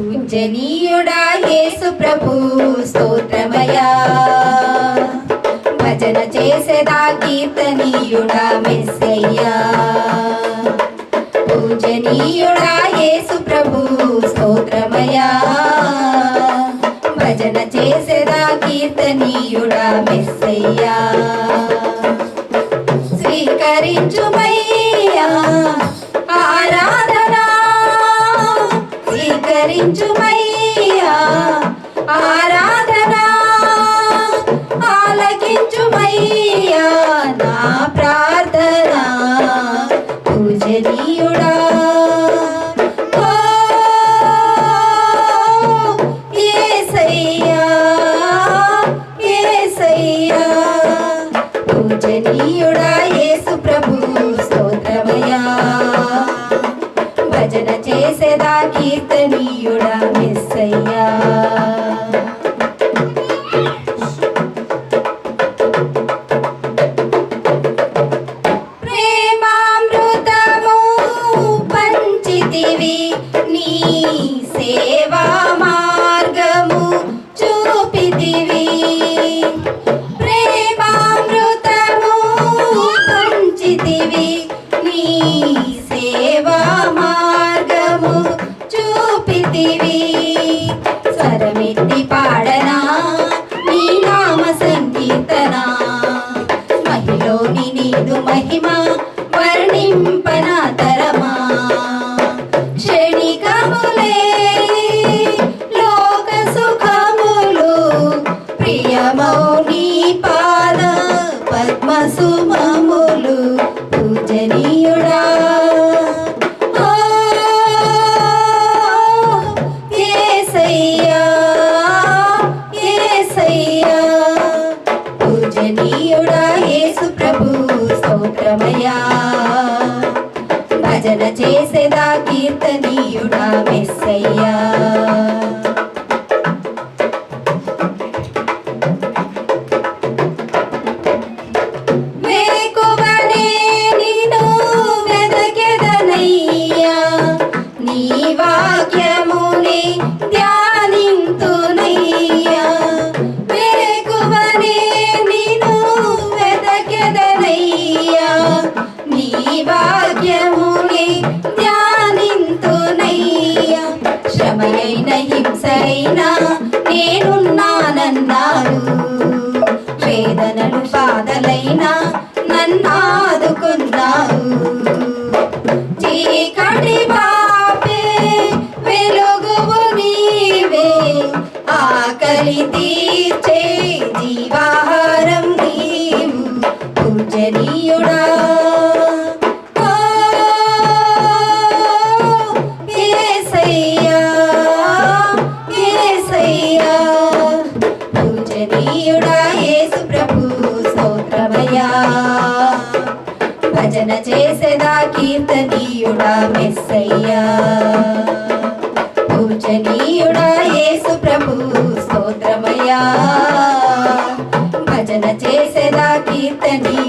పూజనీయుడా యేసు ప్రభు స్తోత్రమయా భజన చేసేదా కీర్తనీయుడా మెస్సయ్యా పూజనీయుడా యేసు ప్రభు స్తోత్రమయా భజన చేసేదా కీర్తనీయుడా మెస్సయ్యా స్వీకరించుమయ్యా ఆరాధనా స్వీకరించుమయ్యా ఆరాధనా ఆలకించుమయ్యా నా ప్రార్థనా పూజనీయుడా ఓ యేసయ్యా యేసయ్యా పూజనీయుడా యేసు ప్రభు స్తోత్రమయా భజన చేసేదా కీర్తనీయుడా మెస్సయ్యా ప్రేమామృతము పంచితివి నీ సేవా మార్గము చూపితివి ప్రేమామృతము పంచితివి నీ సేవా మార్గము చూపితివి స్వరమెత్తి పాడనా నీ నామ సంకీర్తన మహిలోని నీదు మహిమ వర్ణింపనా తరమా క్షణికములే లోక సుఖములు ప్రియమౌ నీ పాద పద్మసుమములు పూజనీయుడా ఓ యేసయ్యా యేసయ్యా పూజనీయుడా యేసు ప్రభు స్తోత్రమయా భజన చేసేదా కీర్తనీయుడా మెస్సయ్యా వేకువనే నిన్ను వెదకెదనయ్యా నీ వాక్యముని ధ్యానింతునయ్యా వేకువనే నిన్ను వెదకెదనయ్యా నీ వాక్యముని ధ్యానింతునయ్యా శ్రమయైన హింసైనా నేనున్నానన్నారు వేదనలు బాధలైనా నన్నాదుకున్నావు చీకటి బాపే వెలుగువు నీవే ఆకలి తీర్చే జీవాహారం నీవు పూజనీయుడా ఓ యేసయ్యా యేసయ్యా పూజనీయుడా యేసు ప్రభు స్తోత్రమయా భజన చేసేదా కీర్తనీయుడా మెస్సయ్యా పూజనీయుడా యేసు ప్రభు స్తోత్రమయా భజన చేసేదా కీర్తనీయుడా